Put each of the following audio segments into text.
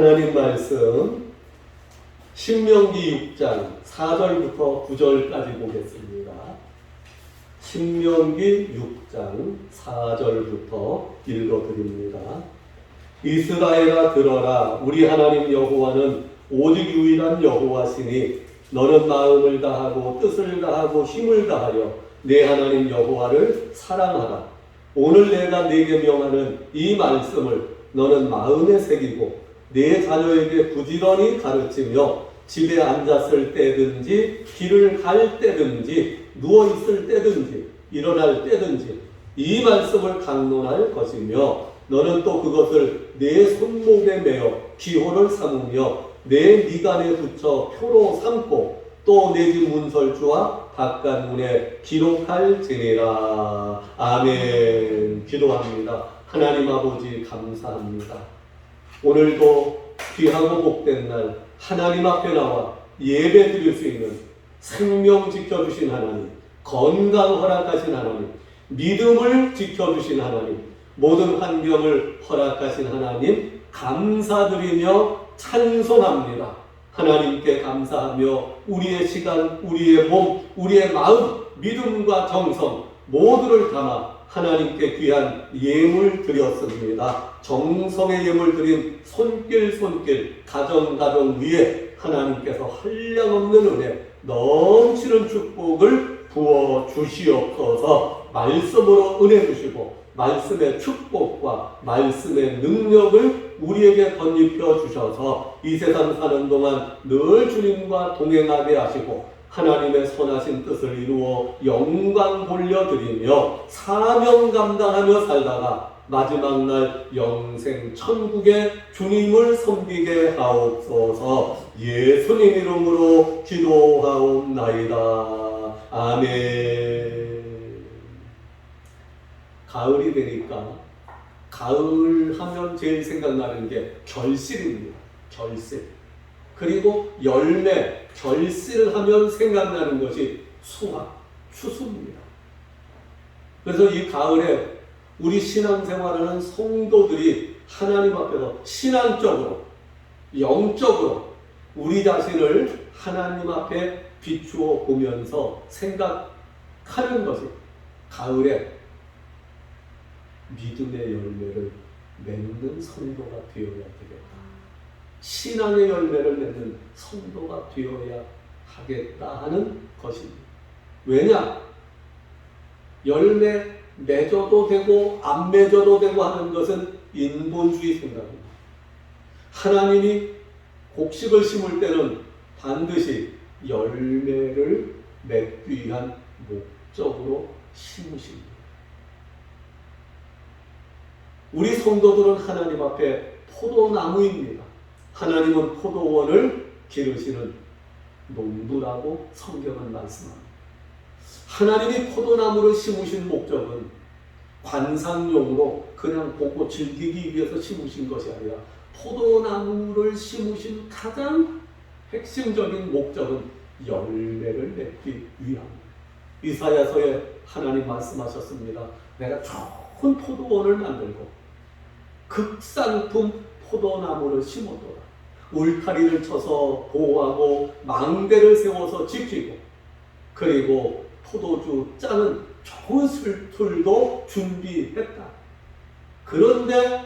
하나님 말씀 신명기 6장 4절부터 9절까지 보겠습니다. 신명기 6장 4절부터 읽어드립니다. 이스라엘아 들어라. 우리 하나님 여호와는 오직 유일한 여호와시니 너는 마음을 다하고 뜻을 다하고 힘을 다하여 내 하나님 여호와를 사랑하라. 오늘 내가 네게 명하는 이 말씀을 너는 마음에 새기고 내 자녀에게 부지런히 가르치며 집에 앉았을 때든지 길을 갈 때든지 누워있을 때든지 일어날 때든지 이 말씀을 강론할 것이며 너는 또 그것을 내 손목에 매어 기호를 삼으며 내 미간에 붙여 표로 삼고 또 내 집 문설주와 바깥문에 기록할지니라. 아멘. 기도합니다. 하나님 아버지 감사합니다. 오늘도 귀하고 복된 날 하나님 앞에 나와 예배 드릴 수 있는 생명 지켜주신 하나님, 건강 허락하신 하나님, 믿음을 지켜주신 하나님, 모든 환경을 허락하신 하나님 감사드리며 찬송합니다. 하나님께 감사하며 우리의 시간, 우리의 몸, 우리의 마음, 믿음과 정성 모두를 담아 하나님께 귀한 예물 드렸습니다. 정성의 예물 드린 손길 가정 위에 하나님께서 한량없는 은혜 넘치는 축복을 부어 주시옵소서. 말씀으로 은혜 주시고 말씀의 축복과 말씀의 능력을 우리에게 덧입혀 주셔서 이 세상 사는 동안 늘 주님과 동행하게 하시고 하나님의 선하신 뜻을 이루어 영광 돌려드리며 사명 감당하며 살다가 마지막 날 영생 천국에 주님을 섬기게 하옵소서. 예수님 이름으로 기도하옵나이다. 아멘. 가을이 되니까 가을 하면 제일 생각나는 게 결실입니다. 결실. 그리고 열매, 결실을 하면 생각나는 것이 수확, 추수입니다. 그래서 이 가을에 우리 신앙생활하는 성도들이 하나님 앞에서 신앙적으로, 영적으로 우리 자신을 하나님 앞에 비추어 보면서 생각하는 것이 가을에 믿음의 열매를 맺는 성도가 되어야 되겠다. 신앙의 열매를 맺는 성도가 되어야 하겠다 하는 것입니다. 왜냐? 열매 맺어도 되고 안 맺어도 되고 하는 것은 인본주의 생각입니다. 하나님이 곡식을 심을 때는 반드시 열매를 맺기 위한 목적으로 심으십니다. 우리 성도들은 하나님 앞에 포도나무입니다. 하나님은 포도원을 기르시는 농부라고 성경은 말씀합니다. 하나님이 포도나무를 심으신 목적은 관상용으로 그냥 보고 즐기기 위해서 심으신 것이 아니라 포도나무를 심으신 가장 핵심적인 목적은 열매를 맺기 위함입니다. 이사야서에 하나님 말씀하셨습니다. 내가 좋은 포도원을 만들고 극상품 포도나무를 심어둬라. 울타리를 쳐서 보호하고 망대를 세워서 지키고 그리고 포도주 짜는 좋은 술틀도 준비했다. 그런데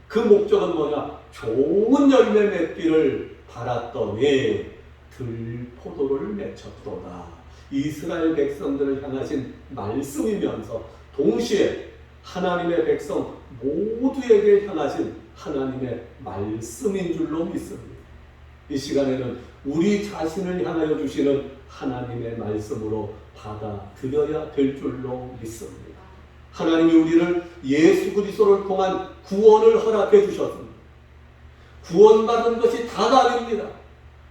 그 목적은 뭐냐? 좋은 열매 맺기를 바랐더니 들포도를 맺혔도다. 이스라엘 백성들을 향하신 말씀이면서 동시에 하나님의 백성 모두에게 향하신 하나님의 말씀인 줄로 믿습니다. 이 시간에는 우리 자신을 향하여 주시는 하나님의 말씀으로 받아들여야 될 줄로 믿습니다. 하나님이 우리를 예수 그리스도를 통한 구원을 허락해 주셨습니다. 구원받은 것이 다가 아닙니다.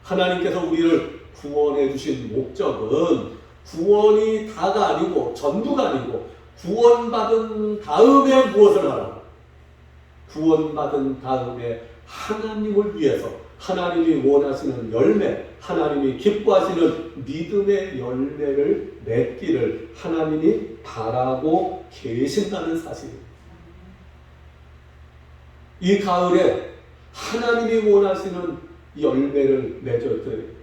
하나님께서 우리를 구원해 주신 목적은 구원이 다가 아니고 전부가 아니고 구원받은 다음에 무엇을 하라고? 구원받은 다음에 하나님을 위해서 하나님이 원하시는 열매, 하나님이 기뻐하시는 믿음의 열매를 맺기를 하나님이 바라고 계신다는 사실입니다. 이 가을에 하나님이 원하시는 열매를 맺어드려요.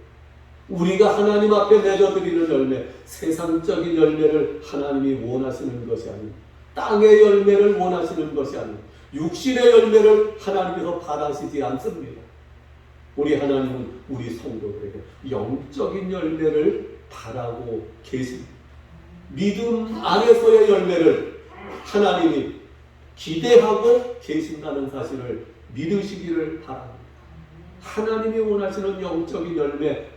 우리가 하나님 앞에 맺어드리는 열매, 세상적인 열매를 하나님이 원하시는 것이 아니고 땅의 열매를 원하시는 것이 아니고 육신의 열매를 하나님께서 바라시지 않습니다. 우리 하나님은 우리 성도들에게 영적인 열매를 바라고 계십니다. 믿음 안에서의 열매를 하나님이 기대하고 계신다는 사실을 믿으시기를 바랍니다. 하나님이 원하시는 영적인 열매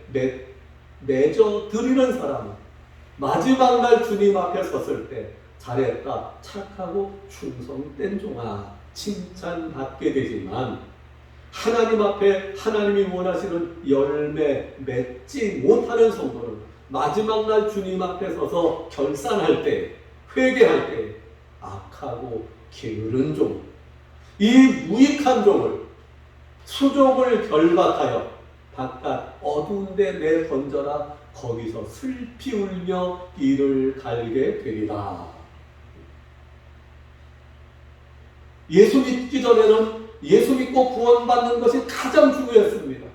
맺어 드리는 사람은 마지막 날 주님 앞에 섰을 때 잘했다, 착하고 충성된 종아 칭찬받게 되지만, 하나님 앞에 하나님이 원하시는 열매 맺지 못하는 성도는 마지막 날 주님 앞에 서서 결산할 때, 회개할 때 악하고 게으른 종, 이 무익한 종을, 수종을 결박하여 바깥 어두운 데 내던져라, 거기서 슬피 울며 이를 갈게 되리라. 예수 믿기 전에는 예수 믿고 구원받는 것이 가장 중요했습니다.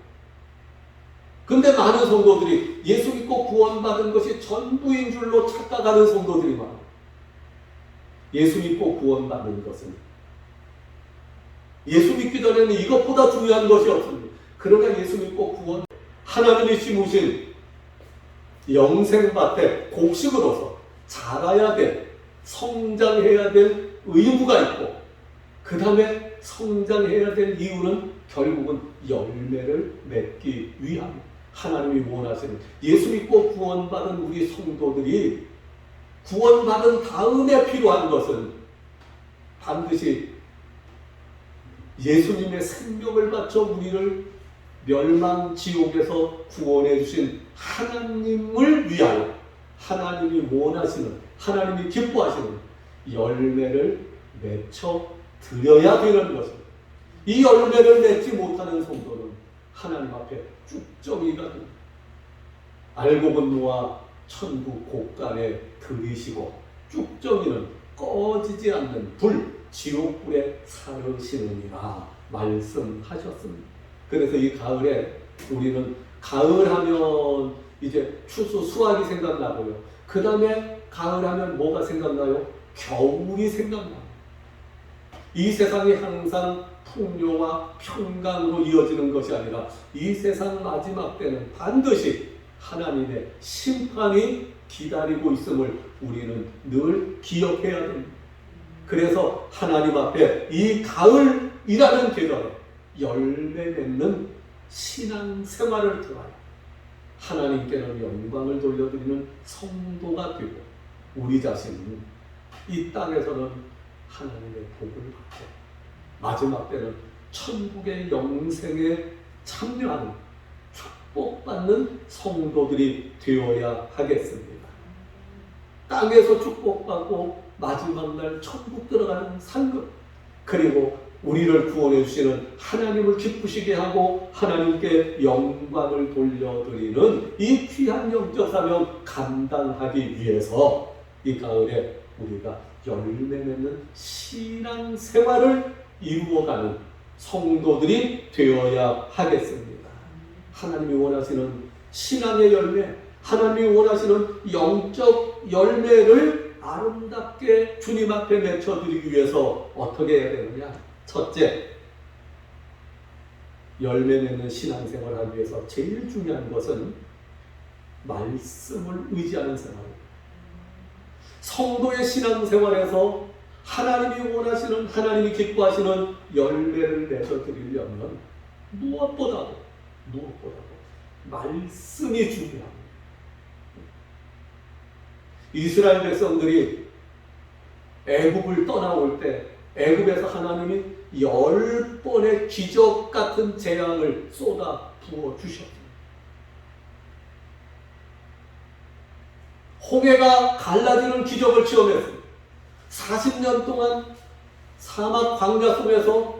근데 많은 성도들이 예수 믿고 구원받은 것이 전부인 줄로 착각하는 성도들이 많아요. 예수 믿고 구원받는 것은, 예수 믿기 전에는 이것보다 중요한 것이 없습니다. 그러나 예수 믿고 구원, 하나님이 심으신 영생밭에 곡식으로서 자라야 될, 성장해야 될 의무가 있고, 그 다음에 성장해야 될 이유는 결국은 열매를 맺기 위함. 하나님이 원하시는, 예수 믿고 구원받은 우리 성도들이 구원받은 다음에 필요한 것은 반드시 예수님의 생명을 바쳐 우리를 멸망 지옥에서 구원해 주신 하나님을 위하여 하나님이 원하시는, 하나님이 기뻐하시는 열매를 맺혀 드려야 되는 것입니다. 이 열매를 맺지 못하는 성도는 하나님 앞에 쭉정이가 됩니다. 알고 본 노아 천국 곳간에 들이시고 쭉정이는 꺼지지 않는 불, 지옥불에 사르시느니라 말씀하셨습니다. 그래서 이 가을에 우리는 가을 하면 이제 추수 수확이 생각나고요. 그 다음에 가을 하면 뭐가 생각나요? 겨울이 생각나요. 이 세상이 항상 풍요와 평강으로 이어지는 것이 아니라 이 세상 마지막 때는 반드시 하나님의 심판이 기다리고 있음을 우리는 늘 기억해야 됩니다. 그래서 하나님 앞에 이 가을이라는 계절에 열매 맺는 신앙 생활을 통하여 하나님께는 영광을 돌려드리는 성도가 되고, 우리 자신은 이 땅에서는 하나님의 복을 받고 마지막 때는 천국의 영생에 참여하는 축복받는 성도들이 되어야 하겠습니다. 땅에서 축복받고 마지막 날 천국 들어가는 상급, 그리고 우리를 구원해 주시는 하나님을 기쁘시게 하고 하나님께 영광을 돌려드리는 이 귀한 영적 사명 감당하기 위해서 이 가을에 우리가 열매 맺는 신앙 생활을 이루어가는 성도들이 되어야 하겠습니다. 하나님이 원하시는 신앙의 열매, 하나님이 원하시는 영적 열매를 아름답게 주님 앞에 맺혀드리기 위해서 어떻게 해야 되느냐? 첫째, 열매 맺는 신앙생활을 하기 위해서 제일 중요한 것은 말씀을 의지하는 생활입니다. 성도의 신앙생활에서 하나님이 원하시는, 하나님이 기뻐하시는 열매를 맺어드리려면 무엇보다도 말씀이 중요합니다. 이스라엘 백성들이 애굽을 떠나올 때 애굽에서 하나님이 10번의 기적 같은 재앙을 쏟아 부어 주셨습니다. 홍해가 갈라지는 기적을 체험했습니다. 40년 동안 사막 광야 속에서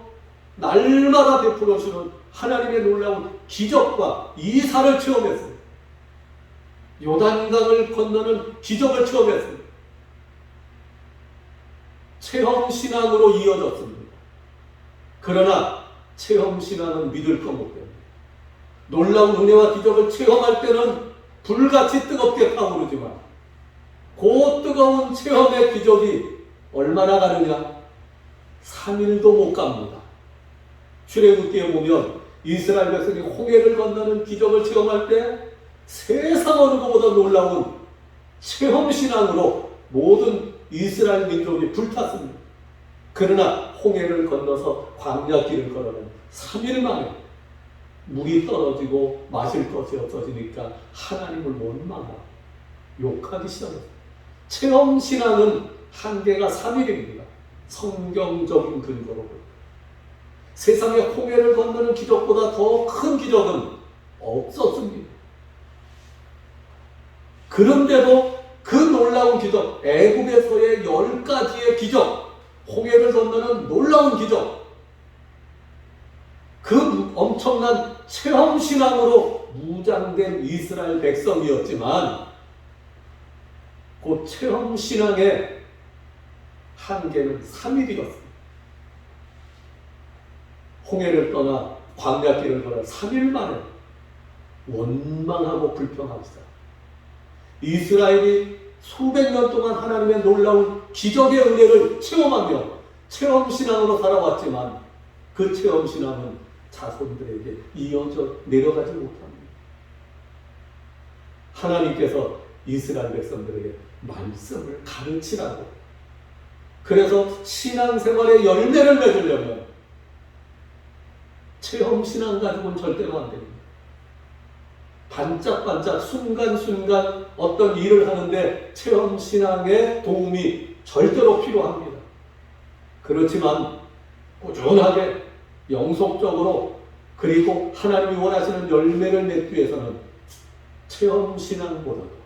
날마다 베풀어 주는 하나님의 놀라운 기적과 이사를 체험했습니다. 요단강을 건너는 기적을 체험했습니다. 체험 신앙으로 이어졌습니다. 그러나 체험신앙은 믿을 거 못 됩니다. 놀라운 은혜와 기적을 체험할 때는 불같이 뜨겁게 타오르지만 그 뜨거운 체험의 기적이 얼마나 가느냐? 3일도 못 갑니다. 출애굽기에 보면 이스라엘 백성이 홍해를 건너는 기적을 체험할 때 세상 어느 것보다 놀라운 체험신앙으로 모든 이스라엘 민족이 불탔습니다. 그러나 홍해를 건너서 광야길을 걸어는 3일 만에 물이 떨어지고 마실 것이 없어지니까 하나님을 원망하고 욕하기 시작했어요. 체험신앙은 한계가 3일입니다. 성경적인 근거로. 세상에 홍해를 건너는 기적보다 더 큰 기적은 없었습니다. 그런데도 그 놀라운 기적, 애굽에서의 10가지의 기적, 홍해를 건너는 놀라운 기적, 그 엄청난 체험신앙으로 무장된 이스라엘 백성이었지만 그 체험신앙의 한계는 3일이었습니다. 홍해를 떠나 광야길을 걸어 3일 만에 원망하고 불평하기 시작. 이스라엘이 수백 년 동안 하나님의 놀라운 기적의 은혜를 체험하며 체험신앙으로 살아왔지만 그 체험신앙은 자손들에게 이어져 내려가지 못합니다. 하나님께서 이스라엘 백성들에게 말씀을 가르치라고. 그래서 신앙생활의 열매를 맺으려면 체험신앙 가지고는 절대로 안 됩니다. 반짝반짝 순간순간 어떤 일을 하는데 체험신앙의 도움이 절대로 필요합니다. 그렇지만 꾸준하게 영속적으로 그리고 하나님이 원하시는 열매를 맺기 위해서는 체험신앙보다도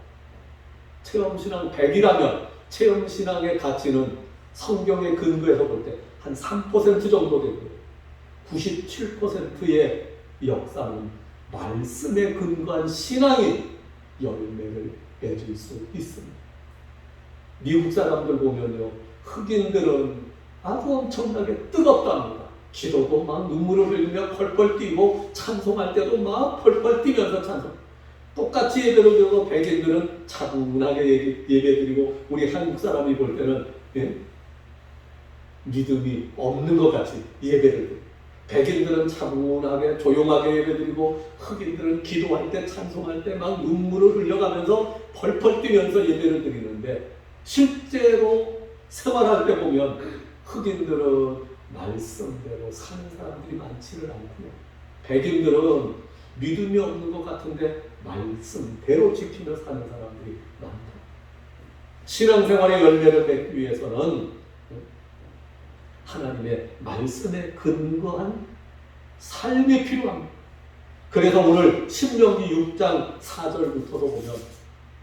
체험신앙 100이라면 체험신앙의 가치는 성경의 근거에서 볼 때 한 3% 정도 되고요. 97%의 역사는 말씀에 근거한 신앙이 열매를 맺을 수 있습니다. 미국 사람들 보면요, 흑인들은 아주 엄청나게 뜨겁답니다. 기도도 막 눈물을 흘리며 펄펄 뛰고 찬송할 때도 막 펄펄 뛰면서 찬송. 똑같이 예배를 드리고 백인들은 차분하게 예배드리고 우리 한국 사람이 볼 때는 믿음이 없는 것 같이 예배를 드리고 백인들은 차분하게 조용하게 예배드리고 흑인들은 기도할 때 찬송할 때 막 눈물을 흘려가면서 펄펄 뛰면서 예배를 드리는데 실제로 생활할 때 보면 흑인들은 말씀대로 사는 사람들이 많지를 않고요. 백인들은 믿음이 없는 것 같은데 말씀대로 지키며 사는 사람들이 많다. 신앙생활의 열매를 맺기 위해서는 하나님의 말씀에 근거한 삶이 필요합니다. 그래서 오늘 신명기 6장 4절부터도 보면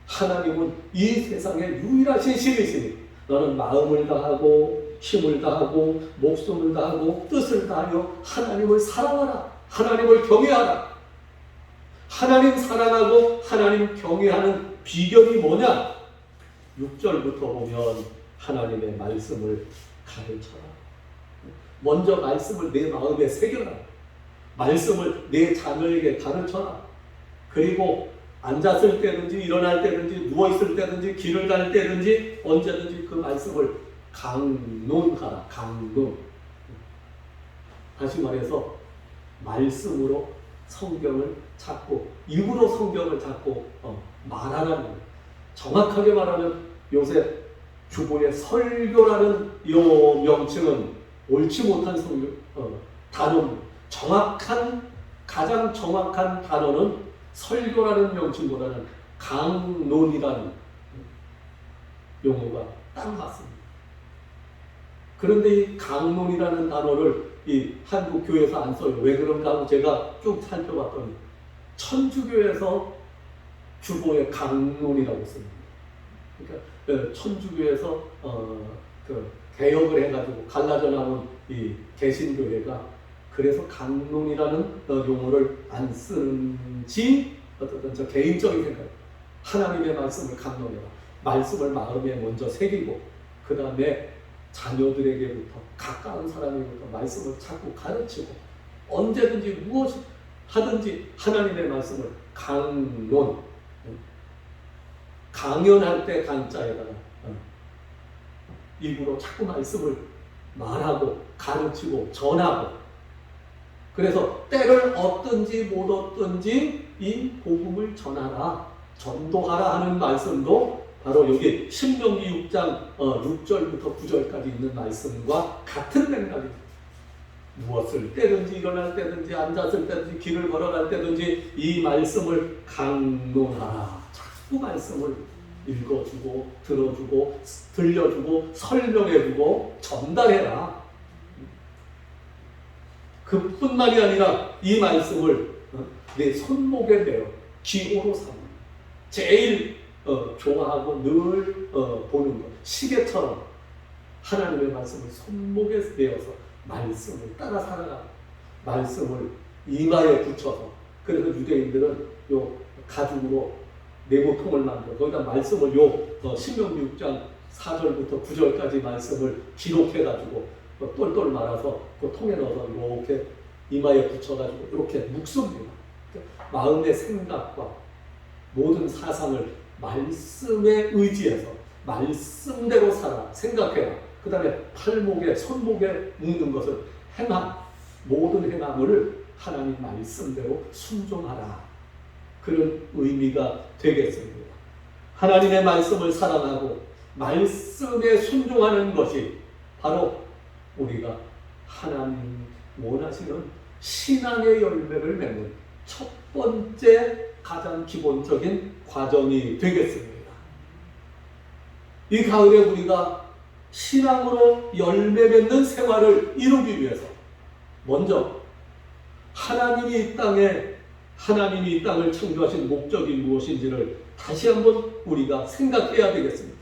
하나님은 이 세상에 유일하신 신이시니 너는 마음을 다하고 힘을 다하고 목숨을 다하고 뜻을 다하여 하나님을 사랑하라. 하나님을 경외하라. 하나님 사랑하고 하나님 경외하는 비결이 뭐냐? 6절부터 보면 하나님의 말씀을 가르쳐라. 먼저 말씀을 내 마음에 새겨라. 말씀을 내 자녀에게 가르쳐라. 그리고 앉았을 때든지 일어날 때든지 누워있을 때든지 길을 갈 때든지 언제든지 그 말씀을 강론하라. 강론. 다시 말해서 말씀으로 성경을 찾고 입으로 성경을 찾고 말하라는 거예요. 정확하게 말하면 요새 주보의 설교라는 이 명칭은 옳지 못한 성교, 단어입니다. 가장 정확한 단어는 설교라는 명칭보다는 강론이라는 용어가 딱 맞습니다. 그런데 이 강론이라는 단어를 이 한국 교회에서 안 써요. 왜 그런가 하고 제가 쭉 살펴봤더니 천주교에서 주보에 강론이라고 씁니다. 그러니까 천주교에서 개혁을 해가지고 갈라져 나온 이 개신교회가 그래서 강론이라는 용어를 안 쓰는지 어떤 저 개인적인 생각입니다. 하나님의 말씀을 강론해라. 말씀을 마음에 먼저 새기고 그 다음에 자녀들에게부터 가까운 사람에게부터 말씀을 자꾸 가르치고 언제든지 무엇 하든지 하나님의 말씀을 강연할 때 강자에다가 입으로 자꾸 말씀을 말하고 가르치고 전하고, 그래서 때를 얻든지 못 얻든지 이 복음을 전하라, 전도하라 하는 말씀도 바로 여기 신명기 6장 6절부터 9절까지 있는 말씀과 같은 맥락입니다. 무엇을 때든지 일어날 때든지 앉았을 때든지 길을 걸어갈 때든지 이 말씀을 강론하라. 자꾸 말씀을 읽어주고 들어주고 들려주고 설명해주고 전달해라. 그뿐만이 아니라 이 말씀을 내 손목에 매어 기호로 삼아 제일 좋아하고 늘 보는 것, 시계처럼 하나님의 말씀을 손목에 매어서 말씀을 따라 살아가, 말씀을 이마에 붙여서, 그래서 유대인들은 요 가죽으로 네모통을 만들어 거기다 말씀을 신명기 6장 4절부터 9절까지 말씀을 기록해가지고 똘똘 말아서 그 통에 넣어서 이렇게 이마에 붙여가지고 이렇게 묵습니다. 마음의 생각과 모든 사상을 말씀에 의지해서 말씀대로 살아, 생각해라. 그 다음에 팔목에 손목에 묶는 것은 행함, 모든 행함을 하나님 말씀대로 순종하라. 그런 의미가 되겠습니다. 하나님의 말씀을 사랑하고 말씀에 순종하는 것이 바로 우리가 하나님 원하시는 신앙의 열매를 맺는 첫 번째 가장 기본적인 과정이 되겠습니다. 이 가을에 우리가 신앙으로 열매 맺는 생활을 이루기 위해서 먼저 하나님이 이 땅을 창조하신 목적이 무엇인지를 다시 한번 우리가 생각해야 되겠습니다.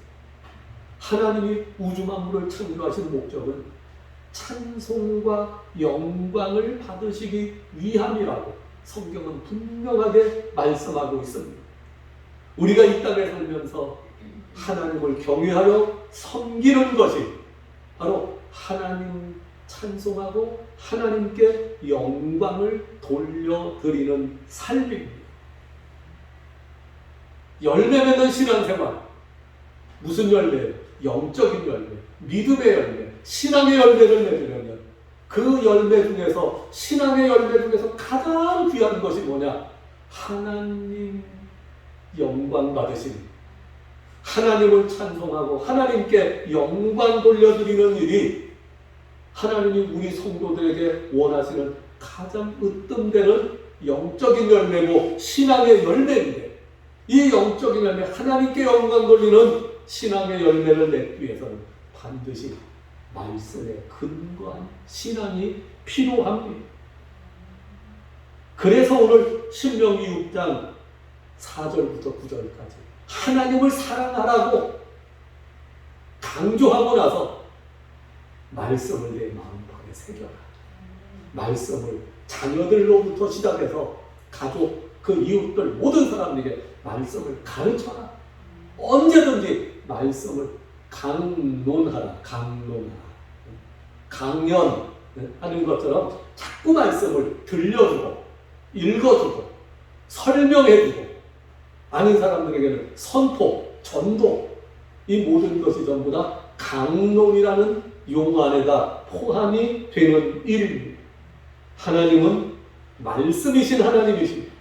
하나님이 우주 만물을 창조하신 목적은 찬송과 영광을 받으시기 위함이라고 성경은 분명하게 말씀하고 있습니다. 우리가 이 땅에 살면서 하나님을 경외하여 섬기는 것이 바로 하나님 찬송하고 하나님께 영광을 돌려드리는 삶입니다. 열매 맺는 신앙생활, 무슨 열매예요? 영적인 열매, 믿음의 열매, 신앙의 열매를 맺으려면 그 열매 중에서, 신앙의 열매 중에서 가장 귀한 것이 뭐냐? 하나님 영광 받으신, 하나님을 찬송하고 하나님께 영광 돌려드리는 일이 하나님이 우리 성도들에게 원하시는 가장 으뜸되는 영적인 열매고 신앙의 열매인데, 이 영적인 열매, 하나님께 영광 돌리는 신앙의 열매를 맺기 위해서는 반드시 말씀에 근거한 신앙이 필요합니다. 그래서 오늘 신명기 6장 4절부터 9절까지 하나님을 사랑하라고 강조하고 나서 말씀을 내 마음속에 새겨라. 말씀을 자녀들로부터 시작해서 가족, 그 이웃들 모든 사람들에게 말씀을 가르쳐라. 언제든지 말씀을 강론하라. 강연하는 것처럼 자꾸 말씀을 들려주고 읽어주고 설명해주고, 아는 사람들에게는 선포, 전도, 이 모든 것이 전부 다 강론이라는 용어 안에다 포함이 되는 일입니다. 하나님은 말씀이신 하나님이십니다.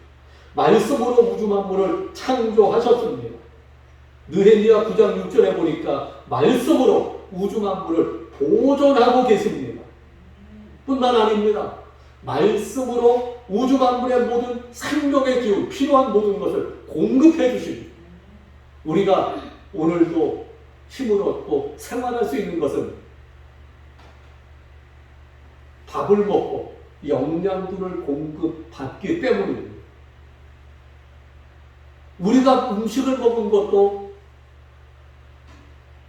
말씀으로 우주 만물을 창조하셨습니다. 느헤미야 9장 6절에 보니까 말씀으로 우주 만물을 보존하고 계십니다. 뿐만 아닙니다. 말씀으로 우주 만물의 모든 생명의 기운, 필요한 모든 것을 공급해 주십니다. 우리가 오늘도 힘을 얻고 생활할 수 있는 것은 밥을 먹고 영양분을 공급받기 때문입니다. 우리가 음식을 먹은 것도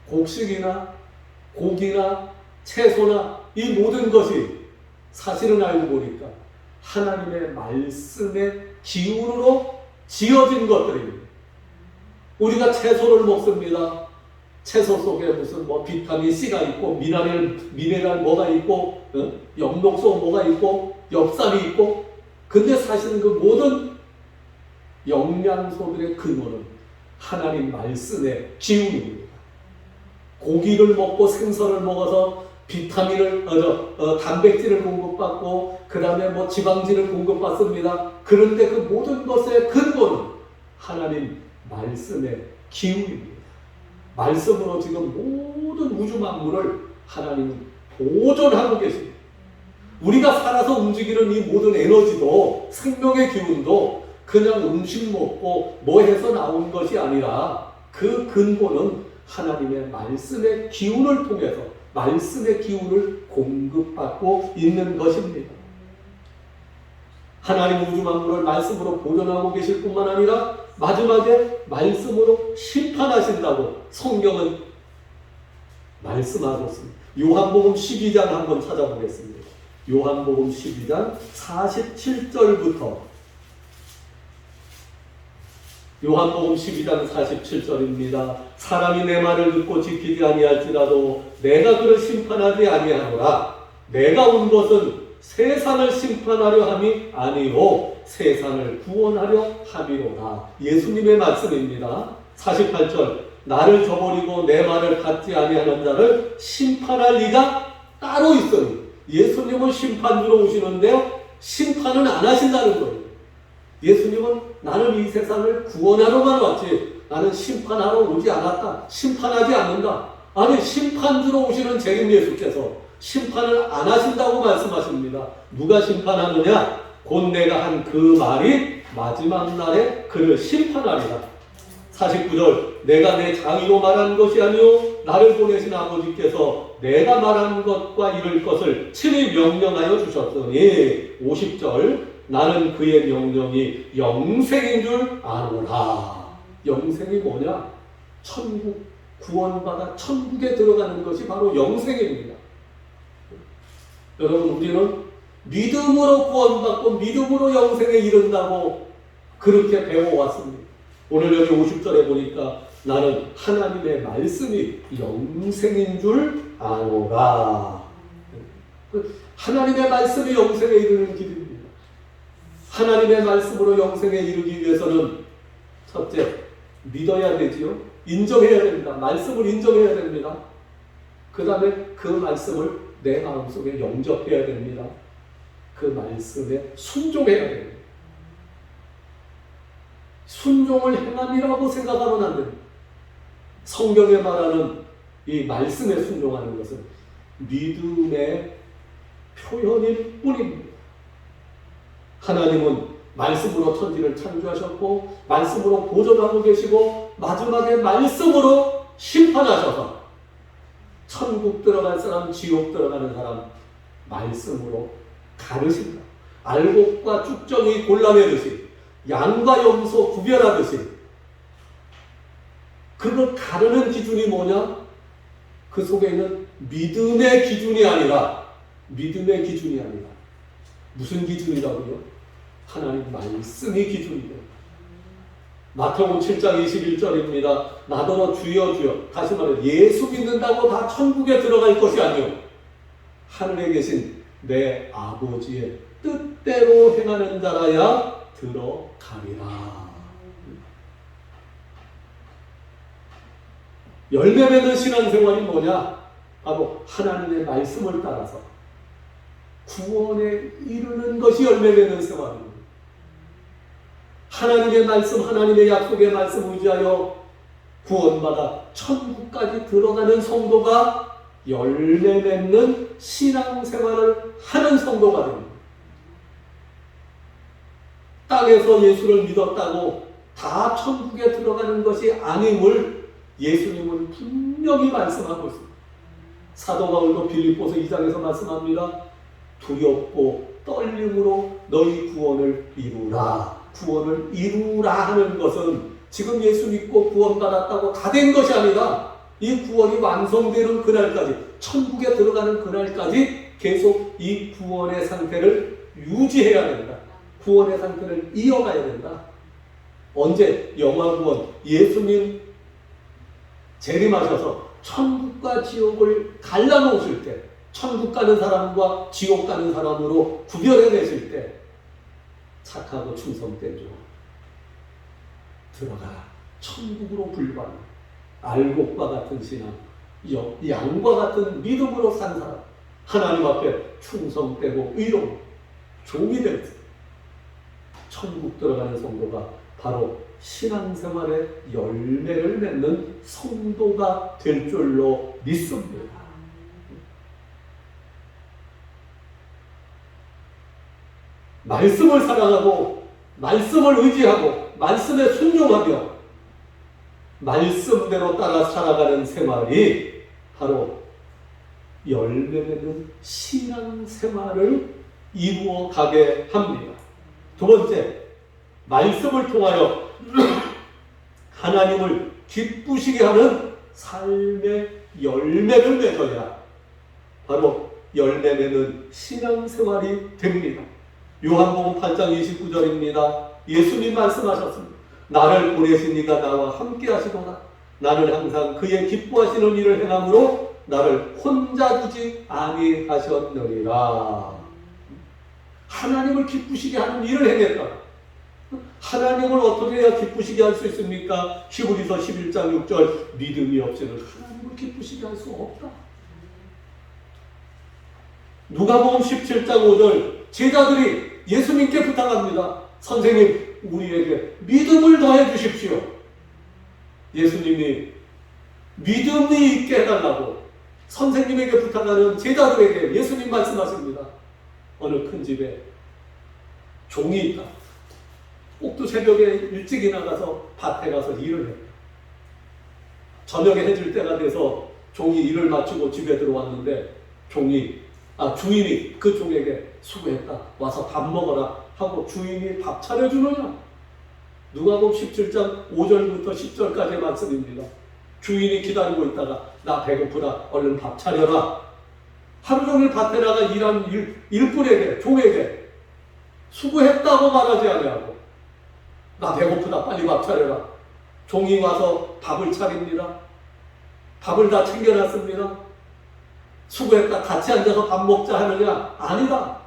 곡식이나 고기나 채소나 이 모든 것이 사실은 알고 보니까 하나님의 말씀의 기운으로 지어진 것들입니다. 우리가 채소를 먹습니다. 채소 속에 무슨 비타민 C가 있고 미네랄 뭐가 있고 영록소 뭐가 있고 엽산이 있고, 근데 사실은 그 모든 영양소들의 근원은 하나님 말씀의 기운입니다. 고기를 먹고 생선을 먹어서 비타민을, 단백질을 공급받고, 그 다음에 뭐 지방질을 공급받습니다. 그런데 그 모든 것의 근본은 하나님 말씀의 기운입니다. 말씀으로 지금 모든 우주 만물을 하나님은 보존하고 계십니다. 우리가 살아서 움직이는 이 모든 에너지도, 생명의 기운도 그냥 음식 먹고 뭐 해서 나온 것이 아니라 그 근본은 하나님의 말씀의 기운을 통해서 말씀의 기운을 공급받고 있는 것입니다. 하나님 우주 만물을 말씀으로 보존하고 계실 뿐만 아니라 마지막에 말씀으로 심판하신다고 성경은 말씀하고 있습니다. 요한복음 12장 한번 찾아보겠습니다. 요한복음 12장 47절부터 요한복음 12장 47절입니다. 사람이 내 말을 듣고 지키지 아니할지라도 내가 그를 심판하지 아니하노라. 내가 온 것은 세상을 심판하려 함이 아니요 세상을 구원하려 함이로다. 예수님의 말씀입니다. 48절 나를 저버리고 내 말을 받지 아니하는 자를 심판할 이가 따로 있으니 예수님은 심판주로 오시는데요, 심판은 안 하신다는 거예요. 예수님은 나는 이 세상을 구원하러만 왔지 나는 심판하러 오지 않았다. 심판하지 않는다. 아니, 심판주로 오시는 재림 예수께서 심판을 안 하신다고 말씀하십니다. 누가 심판하느냐? 곧 내가 한 그 말이 마지막 날에 그를 심판하리라. 49절 내가 내 장의로 말한 것이 아니요 나를 보내신 아버지께서 내가 말한 것과 이를 것을 친히 명령하여 주셨더니 50절 나는 그의 명령이 영생인 줄 아노라. 영생이 뭐냐? 천국, 구원받아 천국에 들어가는 것이 바로 영생입니다. 여러분, 우리는 믿음으로 구원받고 믿음으로 영생에 이른다고 그렇게 배워왔습니다. 오늘 여기 50절에 보니까 나는 하나님의 말씀이 영생인 줄 아노라. 하나님의 말씀이 영생에 이르는 길입니다. 하나님의 말씀으로 영생에 이르기 위해서는 첫째, 믿어야 되지요. 인정해야 됩니다. 말씀을 인정해야 됩니다. 그 다음에 그 말씀을 내 마음속에 영접해야 됩니다. 그 말씀에 순종해야 됩니다. 순종을 행함이라고 생각하면 안 됩니다. 성경에 말하는 이 말씀에 순종하는 것은 믿음의 표현일 뿐입니다. 하나님은 말씀으로 천지를 창조하셨고 말씀으로 보존하고 계시고 마지막에 말씀으로 심판하셔서 천국 들어갈 사람, 지옥 들어가는 사람 말씀으로 가르신다. 알곡과 쭉정이 골라내듯이 양과 염소 구별하듯이 그걸 가르는 기준이 뭐냐? 그 속에 있는 믿음의 기준이 아니라 무슨 기준이라고요? 하나님 말씀이 기준이에요. 마태복음 7장 21절입니다. 나더러 주여 주여, 다시 말해 예수 믿는다고 다 천국에 들어갈 것이 아니요 하늘에 계신 내 아버지의 뜻대로 행하는 자라야 들어가리라. 열매 맺는 신앙생활이 뭐냐? 바로 하나님의 말씀을 따라서 구원에 이르는 것이 열매 맺는 생활입니다. 하나님의 말씀, 하나님의 약속의 말씀 의지하여 구원받아 천국까지 들어가는 성도가 열매 맺는 신앙생활을 하는 성도가 됩니다. 땅에서 예수를 믿었다고 다 천국에 들어가는 것이 아님을 예수님은 분명히 말씀하고 있습니다. 사도 바울도 빌립보서 2장에서 말씀합니다. 두렵고 떨림으로 너희 구원을 이루라. 구원을 이루라 하는 것은 지금 예수 믿고 구원받았다고 다 된 것이 아니라 이 구원이 완성되는 그날까지, 천국에 들어가는 그날까지 계속 이 구원의 상태를 유지해야 된다. 구원의 상태를 이어가야 된다. 언제? 영화구원, 예수님 재림하셔서 천국과 지옥을 갈라놓으실 때, 천국 가는 사람과 지옥 가는 사람으로 구별해내실 때 착하고 충성된 종 들어가라. 천국으로 불과한 알곡과 같은 신앙, 양과 같은 믿음으로 산 사람, 하나님 앞에 충성되고 의로운 종이 될 때 천국 들어가는 성도가 바로 신앙생활의 열매를 맺는 성도가 될 줄로 믿습니다. 말씀을 사랑하고 말씀을 의지하고 말씀에 순종하며 말씀대로 따라 살아가는 생활이 바로 열매 맺는 신앙생활을 이루어 가게 합니다. 두 번째, 말씀을 통하여 하나님을 기쁘시게 하는 삶의 열매를 맺어야 바로 열매 맺는 신앙생활이 됩니다. 요한복음 8장 29절입니다. 예수님 말씀하셨습니다. 나를 보내신 이가 나와 함께 하시도다. 나는 항상 그의 기뻐하시는 일을 행함으로 나를 혼자 두지 아니하셨느니라. 하나님을 기쁘시게 하는 일을 행했다. 하나님을 어떻게 해야 기쁘시게 할 수 있습니까? 히브리서 11장 6절 믿음이 없이는 하나님을 기쁘시게 할 수 없다. 누가복음 17장 5절 제자들이 예수님께 부탁합니다. 선생님, 우리에게 믿음을 더해 주십시오. 예수님이 믿음이 있게 해달라고 선생님에게 부탁하는 제자들에게 예수님 말씀하십니다. 어느 큰 집에 종이 있다. 꼭두 새벽에 일찍이 나가서 밭에 가서 일을 해. 저녁에 해질 때가 돼서 종이 일을 마치고 집에 들어왔는데 주인이 그 종에게 수고했다. 와서 밥 먹어라 하고 주인이 밥 차려주느냐? 누가복음 17장 5절부터 10절까지의 말씀입니다. 주인이 기다리고 있다가 나 배고프다. 얼른 밥 차려라. 하루 종일 밭에 나가 일한 일꾼에게 종에게 수고했다고 말하지 아니하고 나 배고프다. 빨리 밥 차려라. 종이 와서 밥을 차립니다. 밥을 다 챙겨놨습니다. 수고했다. 같이 앉아서 밥 먹자 하느냐? 아니다.